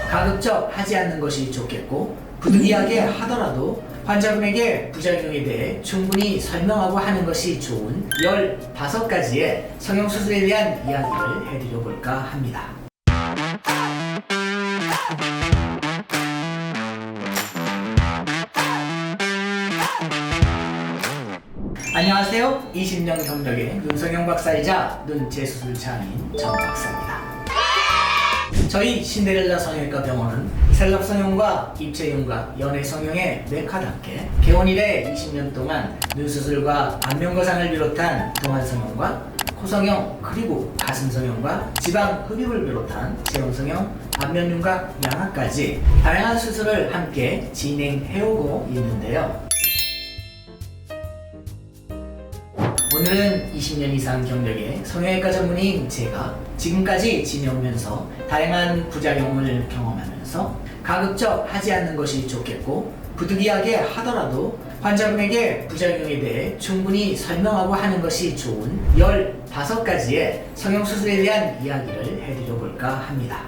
가급적 하지 않는 것이 좋겠고, 부득이하게 하더라도 환자분에게 부작용에 대해 충분히 설명하고 하는 것이 좋은 15가지의 성형수술에 대한 이야기를 해드려 볼까 합니다. 안녕하세요. 20년 경력의 눈성형 박사이자 눈 재수술차인 정 박사입니다. 저희 신데렐라 성형외과 병원은 셀럽 성형과 입체흉과 연해 성형의 메카답게 개원 이래 20년 동안 눈수술과 안면거상을 비롯한 동안 성형과 코성형 그리고 가슴 성형과 지방 흡입을 비롯한 체형 성형, 안면윤곽 양악까지 다양한 수술을 함께 진행해오고 있는데요. 오늘은 20년 이상 경력의 성형외과 전문의인 제가 지금까지 지내오면서 다양한 부작용을 경험하면서 가급적 하지 않는 것이 좋겠고, 부득이하게 하더라도 환자분에게 부작용에 대해 충분히 설명하고 하는 것이 좋은 15가지의 성형수술에 대한 이야기를 해드려 볼까 합니다.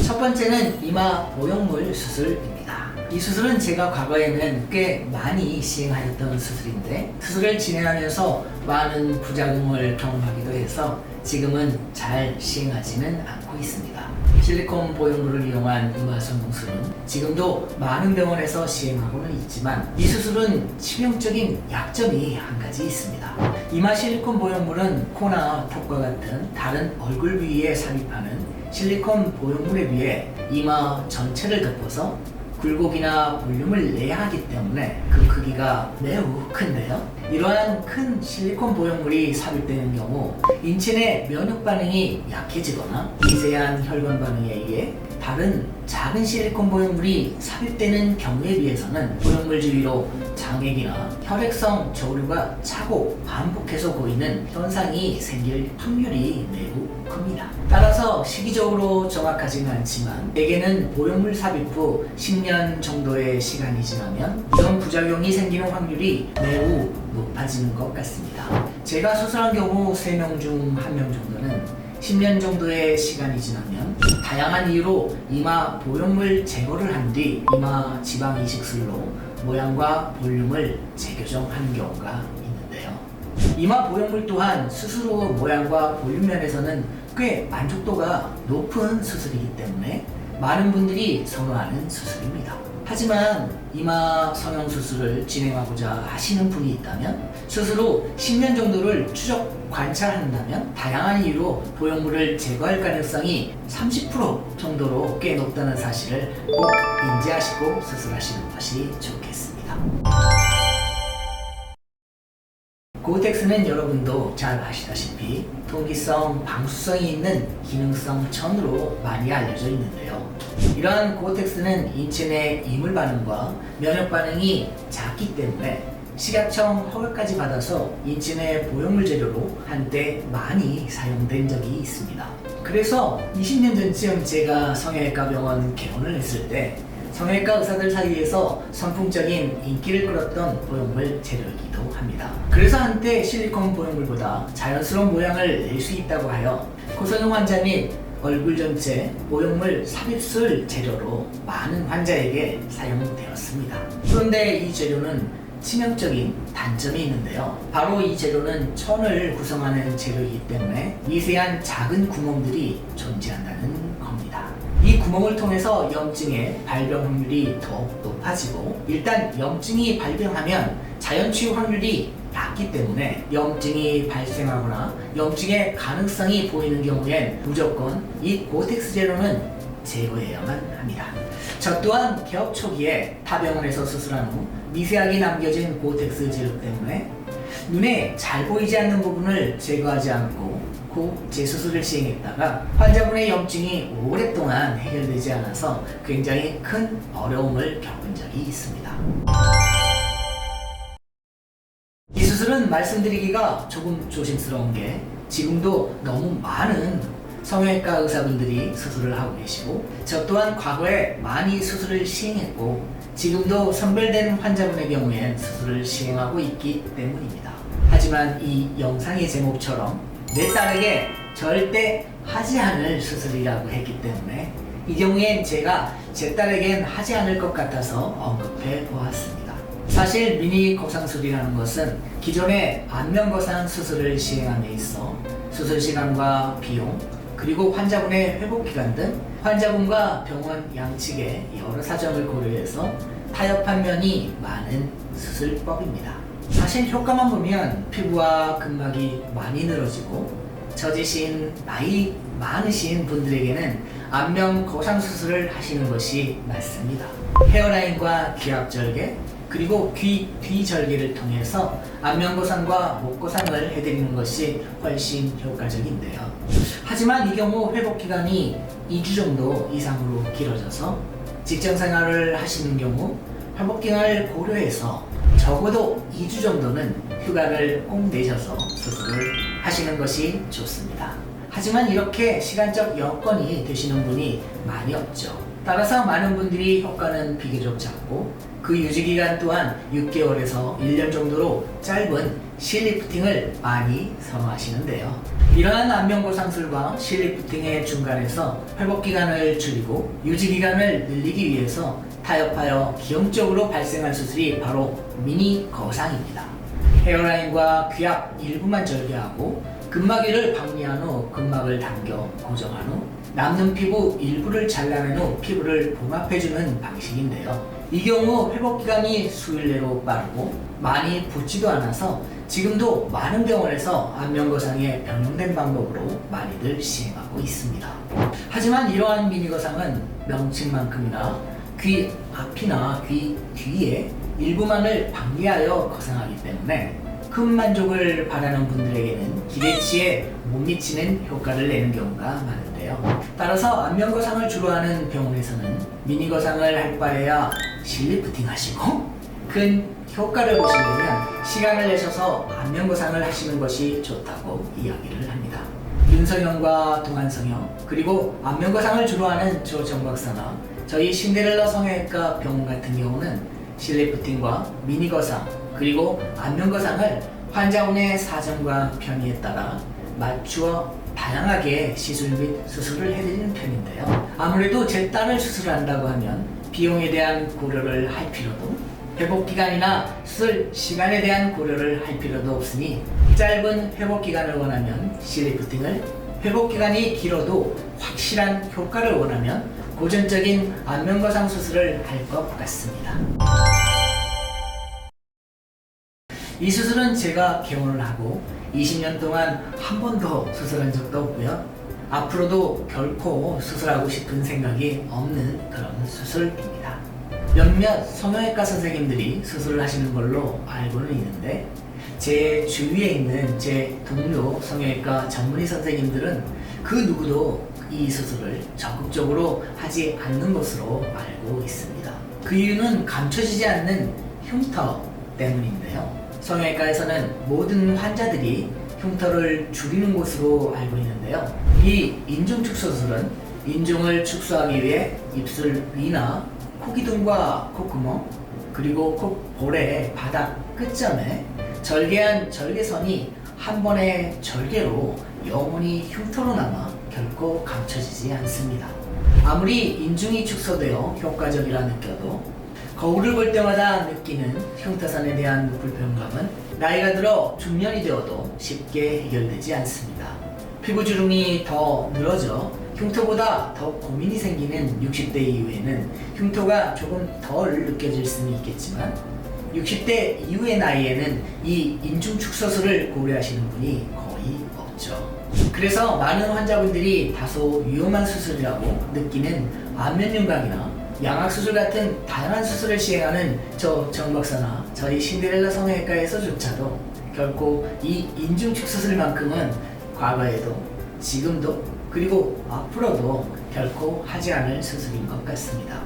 첫 번째는 이마 보형물 수술입니다. 이 수술은 제가 과거에는 꽤 많이 시행하였던 수술인데, 수술을 진행하면서 많은 부작용을 경험하기도 해서 지금은 잘 시행하지는 않고 있습니다. 실리콘 보형물을 이용한 이마 성형술은 지금도 많은 병원에서 시행하고는 있지만, 이 수술은 치명적인 약점이 한 가지 있습니다. 이마 실리콘 보형물은 코나 턱과 같은 다른 얼굴 부위에 삽입하는 실리콘 보형물에 비해 이마 전체를 덮어서 굴곡이나 볼륨을 내야 하기 때문에 그 크기가 매우 큰데요. 이러한 큰 실리콘 보형물이 삽입되는 경우 인체 내 면역 반응이 약해지거나 미세한 혈관 반응에 의해 다른 작은 실리콘 보형물이 삽입되는 경우에 비해서는 보형물 주위로 장액이나 혈액성 저류가 차고 반복해서 보이는 현상이 생길 확률이 매우 큽니다. 따라서 시기적으로 정확하지는 않지만 대개는 보형물 삽입 후 10년 정도의 시간이 지나면 이런 부작용이 생기는 확률이 매우 높아지는 것 같습니다. 제가 수술한 경우 3명 중 1명 정도는 10년 정도의 시간이 지나면 다양한 이유로 이마 보형물 제거를 한 뒤 이마 지방 이식술로 모양과 볼륨을 재교정하는 경우가 있는데요. 이마 보형물 또한 수술 후 모양과 볼륨 면에서는 꽤 만족도가 높은 수술이기 때문에 많은 분들이 선호하는 수술입니다. 하지만 이마 성형수술을 진행하고자 하시는 분이 있다면, 수술 후 10년 정도를 추적 관찰한다면 다양한 이유로 보형물을 제거할 가능성이 30% 정도로 꽤 높다는 사실을 꼭 인지하시고 수술하시는 것이 좋겠습니다. 고텍스는 여러분도 잘 아시다시피 통기성, 방수성이 있는 기능성 천으로 많이 알려져 있는데요. 이러한 고텍스는 인체 내 이물 반응과 면역 반응이 작기 때문에 식약청 허가까지 받아서 인체 내 보형물 재료로 한때 많이 사용된 적이 있습니다. 그래서 20년 전쯤 제가 성형외과 병원 개원을 했을 때 성형외과 의사들 사이에서 선풍적인 인기를 끌었던 보형물 재료이기도 합니다. 그래서 한때 실리콘 보형물보다 자연스러운 모양을 낼 수 있다고 하여 고성형 환자 및 얼굴 전체 보형물 삽입술 재료로 많은 환자에게 사용되었습니다. 그런데 이 재료는 치명적인 단점이 있는데요. 바로 이 재료는 천을 구성하는 재료이기 때문에 미세한 작은 구멍들이 존재한다는 겁니다. 이 구멍을 통해서 염증의 발병 확률이 더욱 높아지고, 일단 염증이 발병하면 자연 치유 확률이 낮기 때문에 염증이 발생하거나 염증의 가능성이 보이는 경우엔 무조건 이 고텍스 재료는 제거해야만 합니다. 저 또한 개업 초기에 타 병원에서 수술한 후 미세하게 남겨진 고텍스 재료 때문에 눈에 잘 보이지 않는 부분을 제거하지 않고 재수술을 시행했다가 환자분의 염증이 오랫동안 해결되지 않아서 굉장히 큰 어려움을 겪은 적이 있습니다. 이 수술은 말씀드리기가 조금 조심스러운 게, 지금도 너무 많은 성형외과 의사분들이 수술을 하고 계시고, 저 또한 과거에 많이 수술을 시행했고 지금도 선별되는 환자분의 경우엔 수술을 시행하고 있기 때문입니다. 하지만 이 영상의 제목처럼 내 딸에게 절대 하지 않을 수술이라고 했기 때문에 이 경우엔 제가 제 딸에겐 하지 않을 것 같아서 언급해 보았습니다. 사실 미니 거상술이라는 것은 기존의 안면 거상 수술을 시행함에 있어 수술 시간과 비용, 그리고 환자분의 회복 기간 등 환자분과 병원 양측의 여러 사정을 고려해서 타협한 면이 많은 수술법입니다. 사실 효과만 보면 피부와 근막이 많이 늘어지고 처지신 나이 많으신 분들에게는 안면 거상 수술을 하시는 것이 맞습니다. 헤어라인과 귀압절개, 그리고 귀 뒤절개를 통해서 안면 거상과 목 거상을 해드리는 것이 훨씬 효과적인데요. 하지만 이 경우 회복 기간이 2주 정도 이상으로 길어져서 직장 생활을 하시는 경우 회복 기간을 고려해서 적어도 2주 정도는 휴가를 꼭 내셔서 수술을 하시는 것이 좋습니다. 하지만 이렇게 시간적 여건이 되시는 분이 많이 없죠. 따라서 많은 분들이 효과는 비교적 작고 그 유지기간 또한 6개월에서 1년 정도로 짧은 실리프팅을 많이 선호하시는데요. 이러한 안면 거상술과 실리프팅의 중간에서 회복기간을 줄이고 유지기간을 늘리기 위해서 타협하여 기형적으로 발생한 수술이 바로 미니 거상입니다. 헤어라인과 귀압 일부만 절개하고 근막위를 박리한 후 근막을 당겨 고정한 후 남는 피부 일부를 잘라낸 후 피부를 봉합해주는 방식인데요. 이 경우 회복기간이 수일 내로 빠르고 많이 붓지도 않아서 지금도 많은 병원에서 안면거상에 변형된 방법으로 많이들 시행하고 있습니다. 하지만 이러한 미니거상은 명칭만큼이나 귀 앞이나 귀 뒤에 일부만을 방리하여 거상하기 때문에 큰 만족을 바라는 분들에게는 기대치에 못 미치는 효과를 내는 경우가 많은데요. 따라서 안면 거상을 주로 하는 병원에서는 미니 거상을 할 바에야 실리프팅 하시고 큰 효과를 보시려면 시간을 내셔서 안면 거상을 하시는 것이 좋다고 이야기를 합니다. 윤성형과 동안성형, 그리고 안면 거상을 주로 하는 정 박사나 저희 신데렐라 성형외과 병원 같은 경우는 실리프팅과 미니 거상, 그리고 안면 거상을 환자분의 사정과 편의에 따라 맞추어 다양하게 시술 및 수술을 해드리는 편인데요. 아무래도 제 딸을 수술한다고 하면 비용에 대한 고려를 할 필요도, 회복기간이나 수술 시간에 대한 고려를 할 필요도 없으니 짧은 회복기간을 원하면 실리프팅을, 회복기간이 길어도 확실한 효과를 원하면 고전적인 안면 거상 수술을 할 것 같습니다. 이 수술은 제가 개원을 하고 20년 동안 한 번도 수술한 적도 없고요. 앞으로도 결코 수술하고 싶은 생각이 없는 그런 수술입니다. 몇몇 성형외과 선생님들이 수술을 하시는 걸로 알고는 있는데 제 주위에 있는 제 동료 성형외과 전문의 선생님들은 그 누구도 이 수술을 적극적으로 하지 않는 것으로 알고 있습니다. 그 이유는 감춰지지 않는 흉터 때문인데요. 성형외과에서는 모든 환자들이 흉터를 줄이는 곳으로 알고 있는데요. 이 인중축소 수술은 인중을 축소하기 위해 입술 위나 코기둥과 콧구멍, 그리고 콧볼의 바닥 끝점에 절개한 절개선이 한 번의 절개로 영원히 흉터로 남아 결코 감춰지지 않습니다. 아무리 인중이 축소되어 효과적이라 느껴도 거울을 볼 때마다 느끼는 흉터선에 대한 불편감은 나이가 들어 중년이 되어도 쉽게 해결되지 않습니다. 피부주름이 더 늘어져 흉터보다 더 고민이 생기는 60대 이후에는 흉터가 조금 덜 느껴질 수는 있겠지만 60대 이후의 나이에는 이 인중 축소술을 고려하시는 분이 거의 없죠. 그래서 많은 환자분들이 다소 위험한 수술이라고 느끼는 안면 윤곽이나 양악수술 같은 다양한 수술을 시행하는 저 정 박사나 저희 신데렐라 성형외과에서조차도 결코 이 인중축소술만큼은 과거에도 지금도 그리고 앞으로도 결코 하지 않을 수술인 것 같습니다.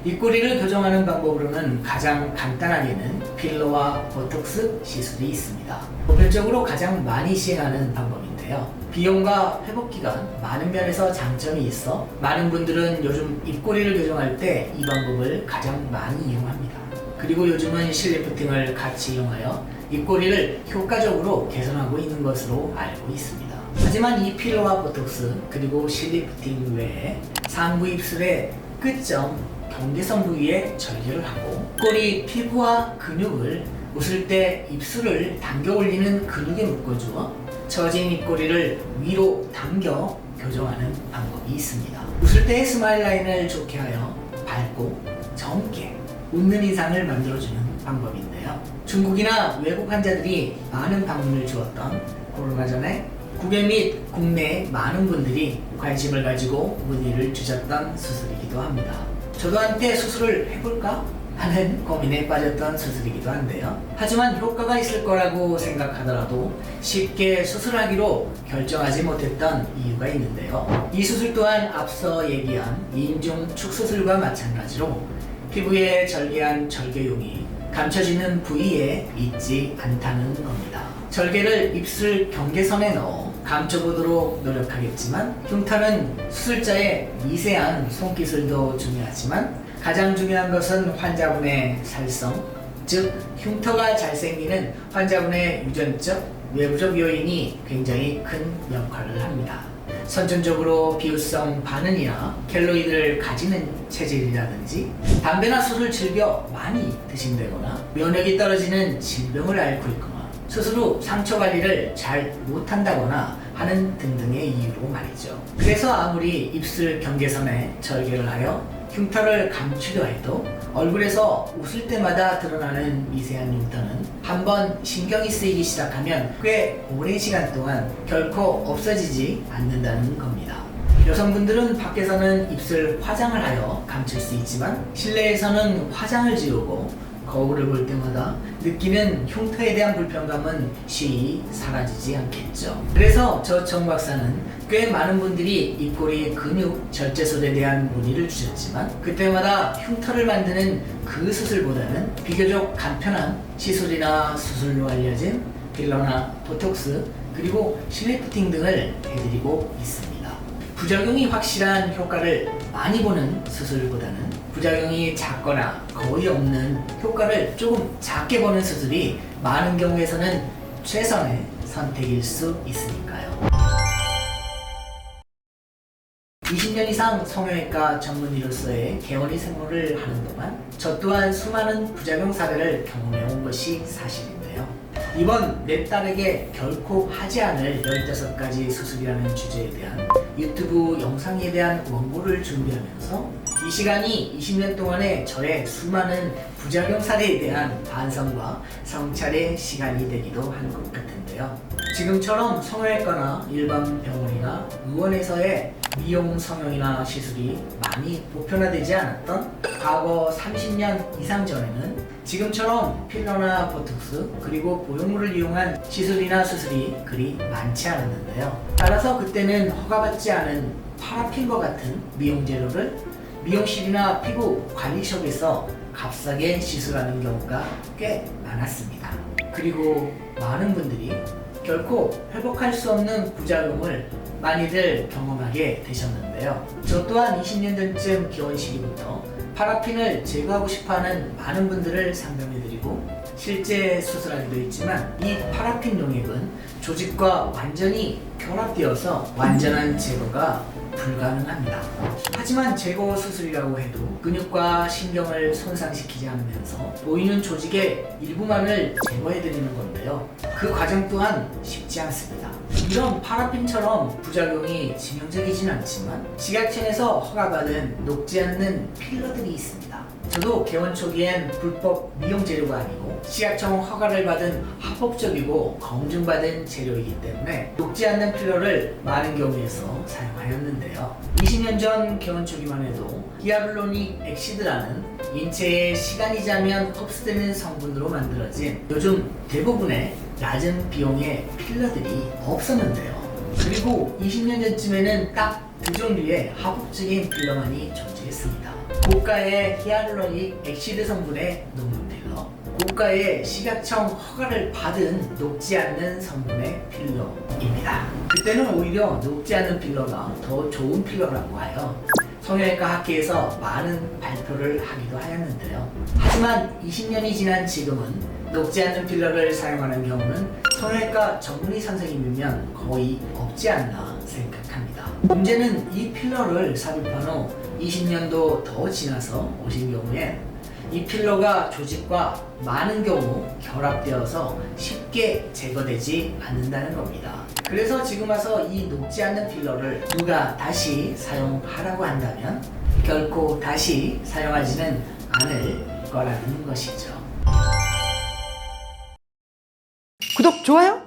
입꼬리를 교정하는 방법으로는 가장 간단하게는 필러와 보톡스 시술이 있습니다. 보편적으로 가장 많이 시행하는 방법인데요. 비용과 회복기간 많은 면에서 장점이 있어 많은 분들은 요즘 입꼬리를 교정할 때 이 방법을 가장 많이 이용합니다. 그리고 요즘은 실리프팅을 같이 이용하여 입꼬리를 효과적으로 개선하고 있는 것으로 알고 있습니다. 하지만 이 필러와 보톡스 그리고 실리프팅 외에 상부 입술의 끝점 경계선 부위에 절개를 하고 꼬리 피부와 근육을 웃을 때 입술을 당겨 올리는 근육에 묶어주어 처진 입꼬리를 위로 당겨 교정하는 방법이 있습니다. 웃을 때의 스마일 라인을 좋게 하여 밝고 젊게 웃는 인상을 만들어주는 방법인데요. 중국이나 외국 환자들이 많은 방문을 주었던 코로나 전에 국외 및 국내 많은 분들이 관심을 가지고 문의를 주셨던 수술이기도 합니다. 저도 한때 수술을 해볼까 하는 고민에 빠졌던 수술이기도 한데요. 하지만 효과가 있을 거라고 생각하더라도 쉽게 수술하기로 결정하지 못했던 이유가 있는데요. 이 수술 또한 앞서 얘기한 인중 축수술과 마찬가지로 피부에 절개한 절개용이 감춰지는 부위에 있지 않다는 겁니다. 절개를 입술 경계선에 넣어 감춰보도록 노력하겠지만 흉터는 수술자의 미세한 손기술도 중요하지만 가장 중요한 것은 환자분의 살성, 즉 흉터가 잘 생기는 환자분의 유전적, 외부적 요인이 굉장히 큰 역할을 합니다. 선천적으로 비후성 반응이나 켈로이드를 가지는 체질이라든지 담배나 술을 즐겨 많이 드신다거나 면역이 떨어지는 질병을 앓고 있거나 수술 후 상처 관리를 잘 못한다거나 하는 등등의 이유로 말이죠. 그래서 아무리 입술 경계선에 절개를 하여 흉터를 감추려 해도 얼굴에서 웃을 때마다 드러나는 미세한 흉터는 한번 신경이 쓰이기 시작하면 꽤 오랜 시간 동안 결코 없어지지 않는다는 겁니다. 여성분들은 밖에서는 입술 화장을 하여 감출 수 있지만 실내에서는 화장을 지우고 거울을 볼 때마다 느끼는 흉터에 대한 불편감은 쉬이 사라지지 않겠죠. 그래서 저 정 박사는 꽤 많은 분들이 입꼬리 근육 절제술에 대한 문의를 주셨지만 그때마다 흉터를 만드는 그 수술보다는 비교적 간편한 시술이나 수술로 알려진 필러나 보톡스 그리고 실리프팅 등을 해드리고 있습니다. 부작용이 확실한 효과를 많이 보는 수술보다는 부작용이 작거나 거의 없는 효과를 조금 작게 보는 수술이 많은 경우에서는 최선의 선택일 수 있으니까요. 20년 이상 성형외과 전문의로서의 개원의 생활을 하는 동안 저 또한 수많은 부작용 사례를 경험해온 것이 사실인데요. 이번 내 딸에게 결코 하지 않을 15가지 수술이라는 주제에 대한 유튜브 영상에 대한 원고를 준비하면서 이 시간이 20년 동안의 저의 수많은 부작용 사례에 대한 반성과 성찰의 시간이 되기도 한 것 같은데요. 지금처럼 성형외과나 일반 병원이나 의원에서의 미용 성형이나 시술이 많이 보편화되지 않았던 과거 30년 이상 전에는 지금처럼 필러나 보톡스 그리고 보형물을 이용한 시술이나 수술이 그리 많지 않았는데요. 따라서 그때는 허가받지 않은 파라핀과 같은 미용 재료를 미용실이나 피부 관리숍에서 값싸게 시술하는 경우가 꽤 많았습니다. 그리고 많은 분들이 결코 회복할 수 없는 부작용을 많이들 경험하게 되셨는데요. 저 또한 20년 전쯤 개원 시기부터 파라핀을 제거하고 싶어하는 많은 분들을 상담해드리고 실제 수술하기도 했지만 이 파라핀 용액은 조직과 완전히 결합되어서 완전한 제거가 불가능합니다. 하지만 제거 수술이라고 해도 근육과 신경을 손상시키지 않으면서 보이는 조직의 일부만을 제거해드리는 건데요. 그 과정 또한 쉽지 않습니다. 이런 파라핀처럼 부작용이 치명적이진 않지만 식약청에서 허가받은 녹지 않는 필러들이 있습니다. 저도 개원 초기엔 불법 미용 재료가 아니고 식약청 허가를 받은 합법적이고 검증받은 재료이기 때문에 녹지 않는 필러를 많은 경우에서 사용하였는데요. 20년 전 개원 초기만 해도 히알루로닉 액시드라는 인체에 시간이 지나면 흡수되는 성분으로 만들어진 요즘 대부분의 낮은 비용의 필러들이 없었는데요. 그리고 20년 전쯤에는 딱 두 종류의 합법적인 필러만이 존재했습니다. 고가의 히알루로닉 액시드 성분의 녹는 필러, 고가의 식약청 허가를 받은 녹지 않는 성분의 필러입니다. 그때는 오히려 녹지 않는 필러가 더 좋은 필러라고 하여 성형외과 학회에서 많은 발표를 하기도 하였는데요. 하지만 20년이 지난 지금은 녹지 않는 필러를 사용하는 경우는 성형외과 전문의 선생님이면 거의 없지 않나 생각합니다. 문제는 이 필러를 삽입한 후 20년도 더 지나서 오신 경우에 이 필러가 조직과 많은 경우 결합되어서 쉽게 제거되지 않는다는 겁니다. 그래서 지금 와서 이 녹지 않는 필러를 누가 다시 사용하라고 한다면 결코 다시 사용하지는 않을 거라는 것이죠. 구독, 좋아요.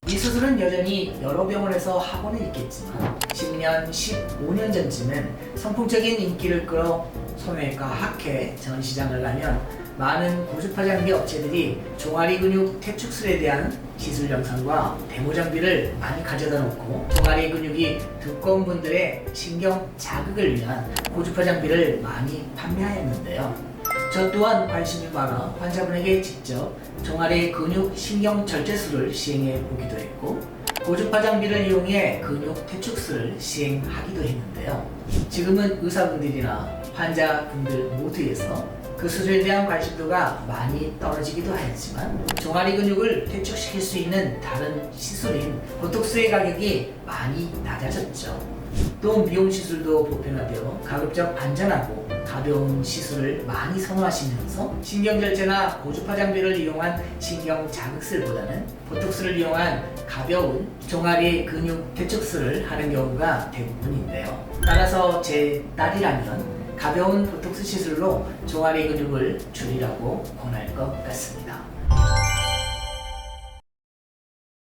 이 수술은 여전히 여러 병원에서 하고는 있겠지만 10년, 15년 전쯤엔 선풍적인 인기를 끌어 성형외과 학회 전시장을 가면 많은 고주파장비 업체들이 종아리 근육 퇴축술에 대한 기술 영상과 데모 장비를 많이 가져다 놓고 종아리 근육이 두꺼운 분들의 신경 자극을 위한 고주파 장비를 많이 판매하였는데요. 저 또한 관심이 많아 환자분에게 직접 종아리 근육 신경 절제술을 시행해 보기도 했고 고주파 장비를 이용해 근육 퇴축술을 시행하기도 했는데요. 지금은 의사분들이나 환자분들 모두에서 그 수술에 대한 관심도가 많이 떨어지기도 하였지만 종아리 근육을 퇴축시킬 수 있는 다른 시술인 보톡스의 가격이 많이 낮아졌죠. 또 미용 시술도 보편화되어 가급적 안전하고 가벼운 시술을 많이 선호하시면서 신경절제나 고주파 장비를 이용한 신경 자극술보다는 보톡스를 이용한 가벼운 종아리 근육 퇴축술을 하는 경우가 대부분인데요. 따라서 제 딸이라면 가벼운 보톡스 시술로 종아리 근육을 줄이라고 권할 것 같습니다.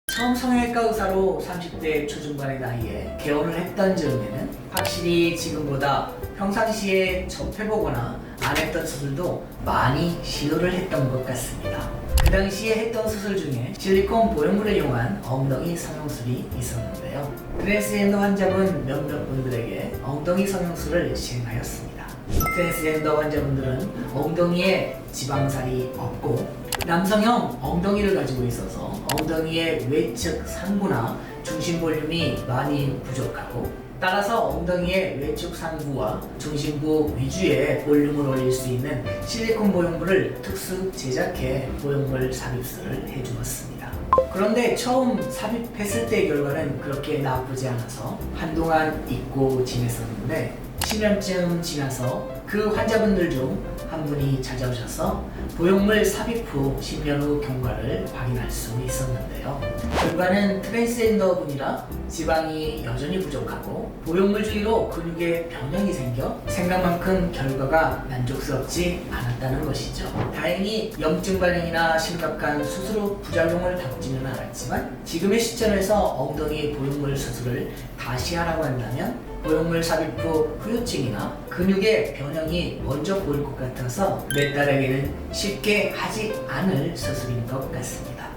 처음 성형외과 의사로 30대 초중반의 나이에 개원을 했던 즈음에는 확실히 지금보다 평상시에 접해보거나 안 했던 수술도 많이 시도를 했던 것 같습니다. 그 당시에 했던 수술 중에 실리콘 보형물을 이용한 엉덩이 성형술이 있었는데요. 트랜스젠더 환자분 몇몇 분들에게 엉덩이 성형술을 시행하였습니다. 트랜스젠더 환자분들은 엉덩이에 지방살이 없고 남성형 엉덩이를 가지고 있어서 엉덩이의 외측 상부나 중심 볼륨이 많이 부족하고 따라서 엉덩이의 외측 상부와 중심부 위주의 볼륨을 올릴 수 있는 실리콘 보형물을 특수 제작해 보형물 삽입술을 해주었습니다. 그런데 처음 삽입했을 때의 결과는 그렇게 나쁘지 않아서 한동안 잊고 지냈었는데 10년쯤 지나서 그 환자분들 중 한 분이 찾아오셔서 보형물 삽입 후 10년 후 경과를 확인할 수 있었는데요. 결과는 트랜스젠더 분이라 지방이 여전히 부족하고 보형물 주위로 근육에 변형이 생겨 생각만큼 결과가 만족스럽지 않았다는 것이죠. 다행히 염증 반응이나 심각한 수술 후 부작용을 겪지는 않았지만 지금의 시점에서 엉덩이 보형물 수술을 다시 하라고 한다면 보형물 삽입 후 후유증이나 근육의 변형이 먼저 보일 것 같아서 내 딸에게는 쉽게 하지 않을 수술인 것 같습니다.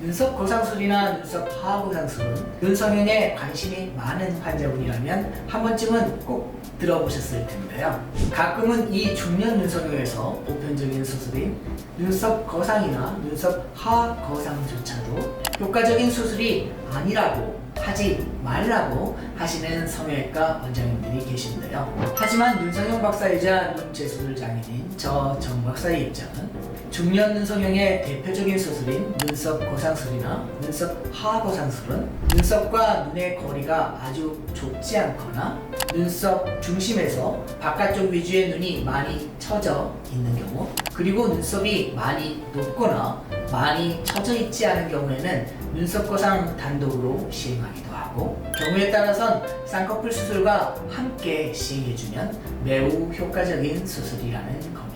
눈썹 고상술이나 눈썹 하악 고상술은 눈 성형에 관심이 많은 환자분이라면 한 번쯤은 꼭 들어보셨을 텐데요. 가끔은 이 중년 눈 성형에서 보편적인 수술인 눈썹 거상이나 눈썹 하악 거상조차도 효과적인 수술이 아니라고 하지 말라고 하시는 성형외과 원장님들이 계신데요. 하지만 눈성형 박사이자 눈재수술 장인인 저 정 박사의 입장은 중년 눈성형의 대표적인 수술인 눈썹 고상술이나 눈썹 하악 고상술은 눈썹과 눈의 거리가 아주 좁지 않거나 눈썹 중심에서 바깥쪽 위주의 눈이 많이 처져 있는 경우 그리고 눈썹이 많이 높거나 많이 처져 있지 않은 경우에는 눈썹 거상 단독으로 시행하기도 하고 경우에 따라선 쌍꺼풀 수술과 함께 시행해주면 매우 효과적인 수술이라는 겁니다.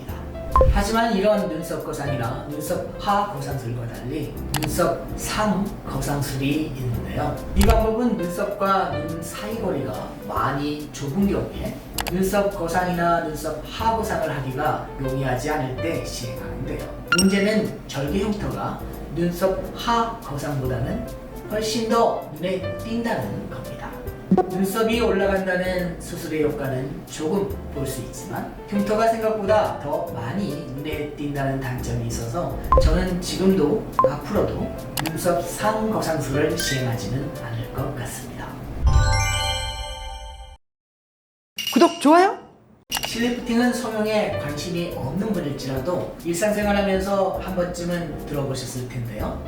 하지만 이런 눈썹 거상이나 눈썹 하악 거상술과 달리 눈썹 상 거상술이 있는데요. 이 방법은 눈썹과 눈 사이 거리가 많이 좁은 경우에 눈썹 거상이나 눈썹 하악 거상을 하기가 용이하지 않을 때 시행하는데요. 문제는 절개 흉터가 눈썹 하악 거상보다는 훨씬 더 눈에 띈다는 겁니다. 눈썹이 올라간다는 수술의 효과는 조금 볼 수 있지만 흉터가 생각보다 더 많이 눈에 띈다는 단점이 있어서 저는 지금도 앞으로도 눈썹 상 거상술을 시행하지는 않을 것 같습니다. 구독, 좋아요. 실리프팅은 성형에 관심이 없는 분일지라도 일상생활하면서 한 번쯤은 들어보셨을 텐데요.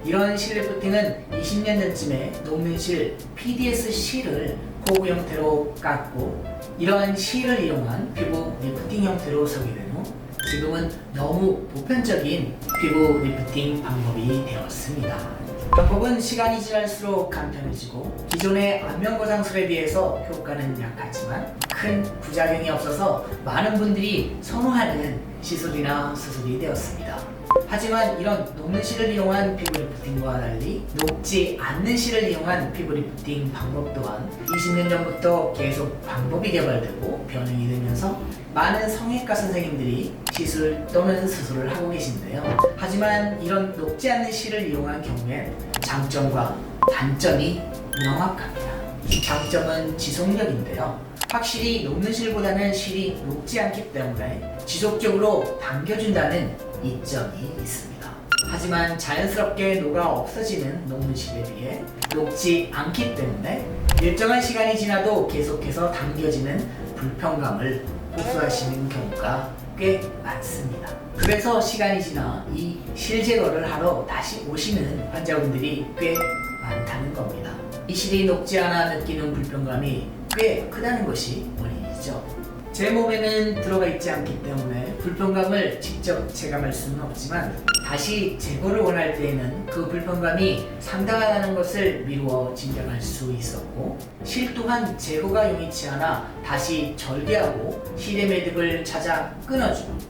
이런 실리프팅은 20년 전쯤에 녹는 실 PDS-C를 코브 형태로 깎고 이러한 실을 이용한 피부 리프팅 형태로 서게 된 후 지금은 너무 보편적인 피부 리프팅 방법이 되었습니다. 방법은 시간이 지날수록 간편해지고 기존의 안면거상술에 비해서 효과는 약하지만 큰 부작용이 없어서 많은 분들이 선호하는 시술이나 수술이 되었습니다. 하지만 이런 녹는 실을 이용한 피부 리프팅과 달리 녹지 않는 실을 이용한 피부 리프팅 방법 또한 20년 전부터 계속 방법이 개발되고 변형이 되면서 많은 성형외과 선생님들이 시술 또는 수술을 하고 계신데요. 하지만 이런 녹지 않는 실을 이용한 경우엔 장점과 단점이 명확합니다. 장점은 지속력인데요. 확실히 녹는 실보다는 실이 녹지 않기 때문에 지속적으로 당겨준다는 이점이 있습니다. 하지만 자연스럽게 녹아 없어지는 녹는 실에 비해 녹지 않기 때문에 일정한 시간이 지나도 계속해서 당겨지는 불편감을 호소하시는 경우가 꽤 많습니다. 그래서 시간이 지나 이 실 제거를 하러 다시 오시는 환자분들이 꽤 많다는 겁니다. 이 실이 녹지 않아 느끼는 불편감이 꽤 크다는 것이 원인이죠. 제 몸에는 들어가 있지 않기 때문에 불편감을 직접 체감할 수는 없지만 다시 제거를 원할 때에는 그 불편감이 상당하다는 것을 미루어 짐작할 수 있었고 실 또한 제거가 용이치 않아 다시 절개하고 실의 매듭을 찾아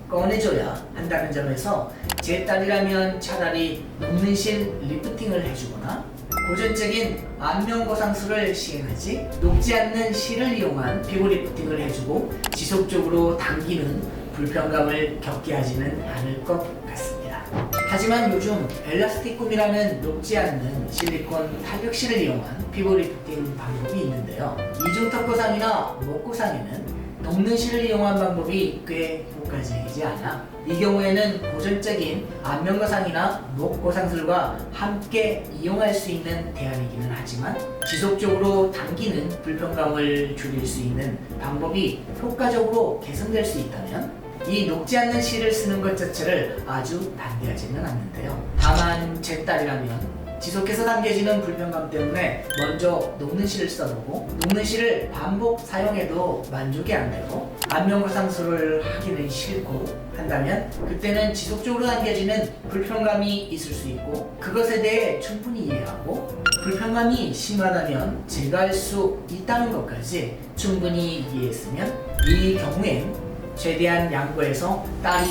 꺼내줘야 한다는 점에서 제 딸이라면 차라리 녹는 실 리프팅을 해주거나 고전적인 안면거상술을 시행하지 녹지 않는 실을 이용한 피부 리프팅을 해주고 지속적으로 당기는 불편감을 겪게 하지는 않을 것 같습니다. 하지만 요즘 엘라스틱쿰이라는 녹지 않는 실리콘 탄력실을 이용한 피부 리프팅 방법이 있는데요. 이중 턱거상이나 목거상에는 녹는 실을 이용한 방법이 꽤 효과적이지 않아 이 경우에는 고전적인 안면거상이나 목거상술과 함께 이용할 수 있는 대안이기는 하지만 지속적으로 당기는 불편감을 줄일 수 있는 방법이 효과적으로 개선될 수 있다면 이 녹지 않는 실을 쓰는 것 자체를 아주 반대하지는 않는데요. 다만 제 딸이라면 지속해서 당겨지는 불편감 때문에 먼저 녹는 실을 써보고 녹는 실을 반복 사용해도 만족이 안 되고 안면거상술을 하기는 싫고 한다면 그때는 지속적으로 당겨지는 불편감이 있을 수 있고 그것에 대해 충분히 이해하고 불편감이 심하다면 제거할 수 있다는 것까지 충분히 이해했으면 이 경우엔 최대한 양보해서 딸이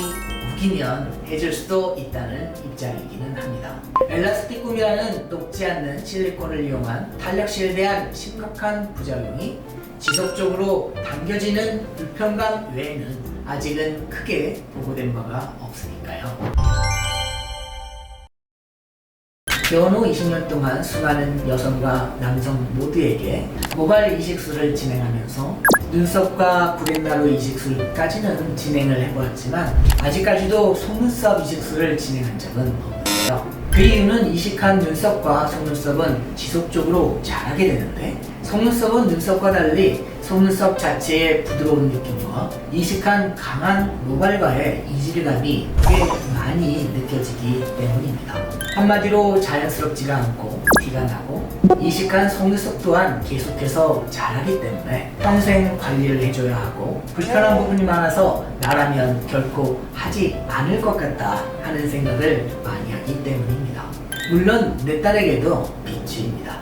우기면 해줄 수도 있다는 입장이기는 합니다. 엘라스틱쿰이라는 녹지 않는 실리콘을 이용한 탄력실에 대한 심각한 부작용이 지속적으로 당겨지는 불편감 외에는 아직은 크게 보고된 바가 없으니까요. 결혼 후 20년 동안 수많은 여성과 남성 모두에게 모발 이식술을 진행하면서 눈썹과 구렛나루 이식술까지는 진행을 해보았지만 아직까지도 속눈썹 이식술을 진행한 적은 없는데요. 그 이유는 이식한 눈썹과 속눈썹은 지속적으로 자라게 되는데 속눈썹은 눈썹과 달리 속눈썹 자체의 부드러운 느낌과 이식한 강한 모발과의 이질감이 꽤 많이 느껴지기 때문입니다. 한마디로 자연스럽지가 않고 티가 나고 이식한 속눈썹 또한 계속해서 자라기 때문에 평생 관리를 해줘야 하고 불편한 부분이 많아서 나라면 결코 하지 않을 것 같다 하는 생각을 많이 하기 때문입니다. 물론 내 딸에게도 비추입니다.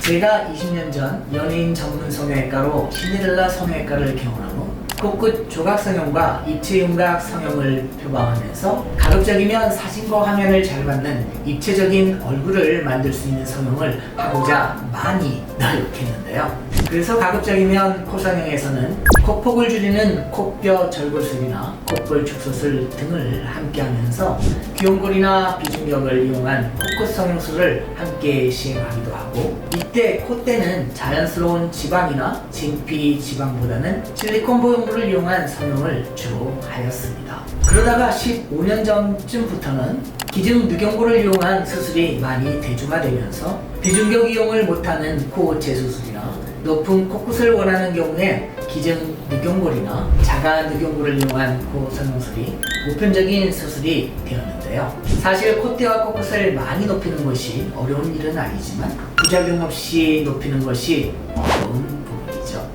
제가 20년 전 연예인 전문 성형외과로 신데렐라 성형외과를 개원한 후 코끝 조각 성형과 입체 윤곽 성형을 표방하면서 가급적이면 사진과 화면을 잘 받는 입체적인 얼굴을 만들 수 있는 성형을 하고자 많이 노력했는데요. 그래서 가급적이면 코 성형에서는 코폭을 줄이는 코뼈 절골술이나 콧볼 축소술 등을 함께 하면서 귀염골이나 비중격을 이용한 코끝 성형술을 함께 시행하기도 하고 이때 콧대는 자연스러운 지방이나 진피 지방보다는 실리콘 보형물을 이용한 성형을 주로 하였습니다. 그러다가 15년 전쯤부터는 기증 늑연골을 이용한 수술이 많이 대중화되면서 비중격 이용을 못하는 코 재수술이나 높은 코끝을 원하는 경우에 기증 누경골이나 자가 누경골을 이용한 코 성형술이 보편적인 수술이 되었는데요. 사실 콧대와 코끝을 많이 높이는 것이 어려운 일은 아니지만 부작용 없이 높이는 것이 어려운 부분이죠.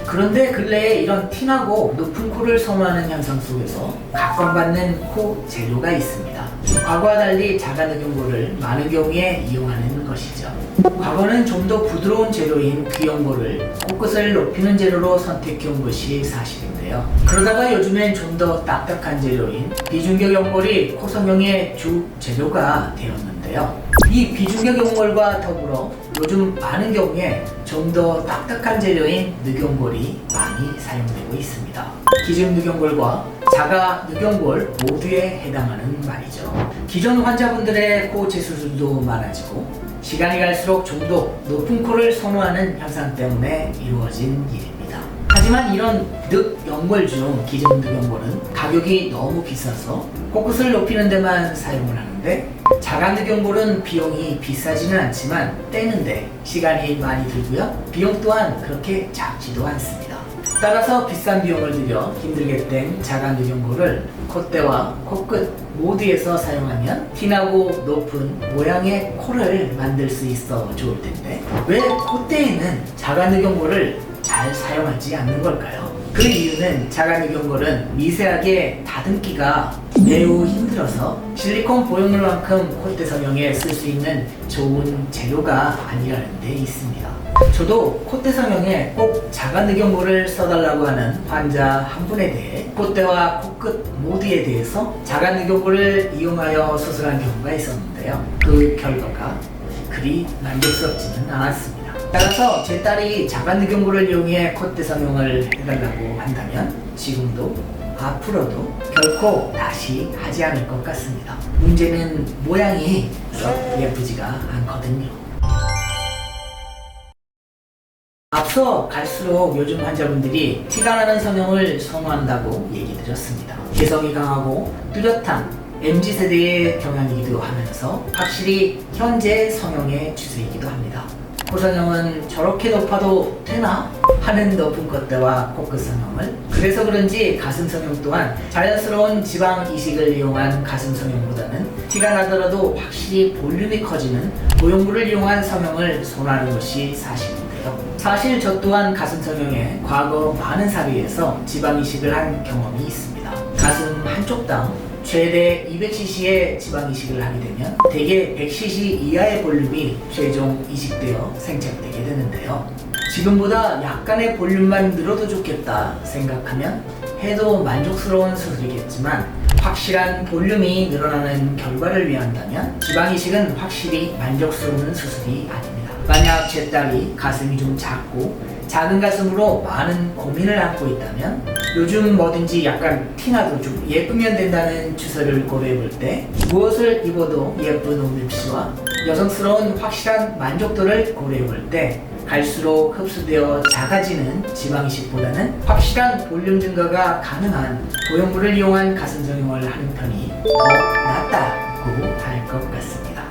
그런데 근래에 이런 티나고 높은 코를 선호하는 현상 속에서 각광받는 코 재료가 있습니다. 과거와 달리 자가 누경골을 많은 경우에 이용하는 것이죠. 과거는 좀 더 부드러운 재료인 귀연골을 코끝을 높이는 재료로 선택해온 것이 사실인데요. 그러다가 요즘엔 좀 더 딱딱한 재료인 비중격 연골이 코 성형의 주 재료가 되었는데요. 이 비중격 연골과 더불어 요즘 많은 경우에 좀 더 딱딱한 재료인 누경골이 많이 사용되고 있습니다. 기증 누경골과 자가 누경골 모두에 해당하는 말이죠. 기존 환자분들의 코 재수술도 많아지고 시간이 갈수록 좀 더 높은 코를 선호하는 현상 때문에 이루어진 일입니다. 하지만 이런 늑연골 중 기증 늑연골은 가격이 너무 비싸서 코끝을 높이는 데만 사용을 하는데 자가 늑연골은 비용이 비싸지는 않지만 떼는데 시간이 많이 들고요. 비용 또한 그렇게 작지도 않습니다. 따라서 비싼 비용을 들여 힘들게 뗀 자가 누경골을 콧대와 코끝 모두에서 사용하면 티나고 높은 모양의 코를 만들 수 있어 좋을 텐데 왜 콧대에는 자가 누경골을 잘 사용하지 않는 걸까요? 그 이유는 자가 누경골은 미세하게 다듬기가 매우 힘들어서 실리콘 보형물만큼 콧대 성형에 쓸 수 있는 좋은 재료가 아니라는 데 있습니다. 저도 콧대 성형에 꼭 자가 누경골을 써달라고 하는 환자 한 분에 대해 콧대와 코끝 모두에 대해서 자가 누경골을 이용하여 수술한 경우가 있었는데요. 그 결과가 그리 만족스럽지는 않았습니다. 따라서 제 딸이 자가 누경골을 이용해 콧대 성형을 해달라고 한다면 지금도 앞으로도 결코 다시 하지 않을 것 같습니다. 문제는 모양이 썩 예쁘지가 않거든요. 앞서 갈수록 요즘 환자분들이 티가 나는 성형을 선호한다고 얘기 드렸습니다. 개성이 강하고 뚜렷한 MZ세대의 경향이기도 하면서 확실히 현재 성형의 추세이기도 합니다. 코 성형은 저렇게 높아도 되나? 하는 높은 콧대와 코끝 성형을 그래서 그런지 가슴 성형 또한 자연스러운 지방 이식을 이용한 가슴 성형보다는 티가 나더라도 확실히 볼륨이 커지는 보형물을 이용한 성형을 선호하는 것이 사실입니다. 사실 저 또한 가슴 성형에 과거 많은 사례에서 지방 이식을 한 경험이 있습니다. 가슴 한쪽당 최대 200cc의 지방 이식을 하게 되면 대개 100cc 이하의 볼륨이 최종 이식되어 생착되게 되는데요. 지금보다 약간의 볼륨만 늘어도 좋겠다 생각하면 해도 만족스러운 수술이겠지만 확실한 볼륨이 늘어나는 결과를 위한다면 지방 이식은 확실히 만족스러운 수술이 아닙니다. 만약 제 딸이 가슴이 좀 작고 작은 가슴으로 많은 고민을 안고 있다면 요즘 뭐든지 약간 티나도 좀 예쁘면 된다는 추세를 고려해 볼 때 무엇을 입어도 예쁜 옷 입시와 여성스러운 확실한 만족도를 고려해 볼 때 갈수록 흡수되어 작아지는 지방 이식보다는 확실한 볼륨 증가가 가능한 보형물을 이용한 가슴 성형을 하는 편이 더 낫다고 할 것 같습니다.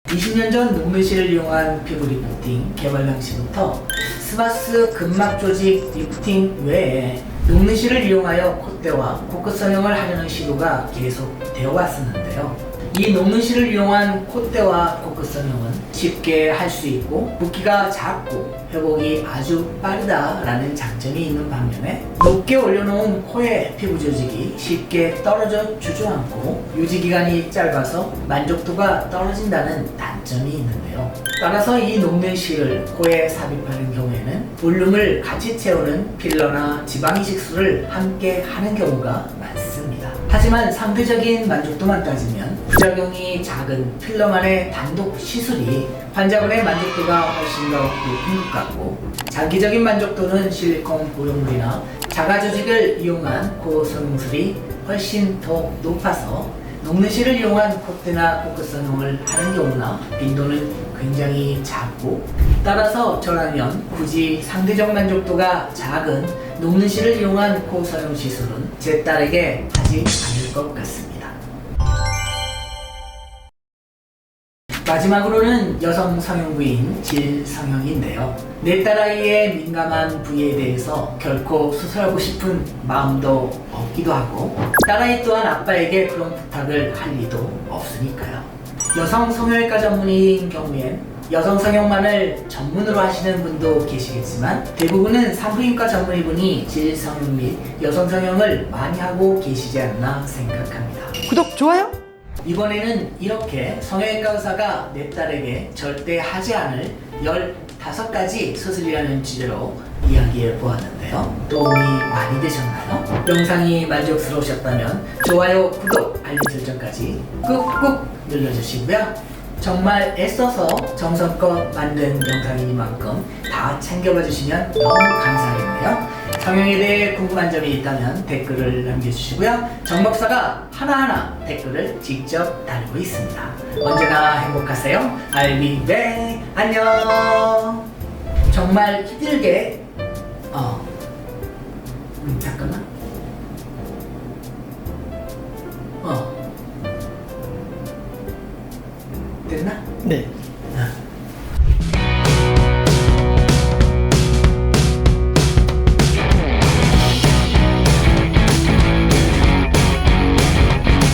20년 전 녹면실을 이용한 피부 리프팅 개발 당시부터 스마스 근막 조직 리프팅 외에 녹면실을 이용하여 콧대와 코끝 성형을 하려는 시도가 계속 되어 왔었는데요. 이 녹면실을 이용한 콧대와 코끝 성형은 쉽게 할 수 있고 붓기가 작고 회복이 아주 빠르다라는 장점이 있는 반면에 높게 올려놓은 코의 피부 조직이 쉽게 떨어져 주저앉고 유지기간이 짧아서 만족도가 떨어진다는 단점이 있는데요. 따라서 이 녹면실을 코에 삽입하는 경우에는 볼륨을 같이 채우는 필러나 지방이식술을 함께 하는 경우가 많습니다. 하지만 상대적인 만족도만 따지면 부작용이 작은 필러만의 단독 시술이 환자분의 만족도가 훨씬 더 높은 것 같고 장기적인 만족도는 실리콘 보형물이나 자가조직을 이용한 코 성형술이 훨씬 더 높아서 녹는실을 이용한 콧대나 코끝 성형을 하는 경우나 빈도는 굉장히 작고 따라서 저라면 굳이 상대적 만족도가 작은 녹는실을 이용한 코 성형 시술은 제 딸에게 하지 않을 것 같습니다. 마지막으로는 여성 성형 부위인 질 성형인데요. 내 딸아이의 민감한 부위에 대해서 결코 수술하고 싶은 마음도 없기도 하고 딸아이 또한 아빠에게 그런 부탁을 할 리도 없으니까요. 여성 성형외과 전문의인 경우엔 여성 성형만을 전문으로 하시는 분도 계시겠지만 대부분은 산부인과 전문의분이 질 성형 및 여성 성형을 많이 하고 계시지 않나 생각합니다. 구독, 좋아요? 이번에는 이렇게 성형외과 의사가 내 딸에게 절대 하지 않을 15가지 수술이라는 주제로 이야기해 보았는데요. 도움이 많이 되셨나요? 영상이 만족스러우셨다면 좋아요, 구독, 알림 설정까지 꾹꾹 눌러주시고요. 정말 애써서 정성껏 만든 영상이니만큼 다 챙겨봐 주시면 너무 감사하겠네요. 성형에 대해 궁금한 점이 있다면 댓글을 남겨주시고요. 정 박사가 하나하나 댓글을 직접 달고 있습니다. 언제나 행복하세요. 알비베 안녕. 정말 힘들게 잠깐만. 됐나? 네.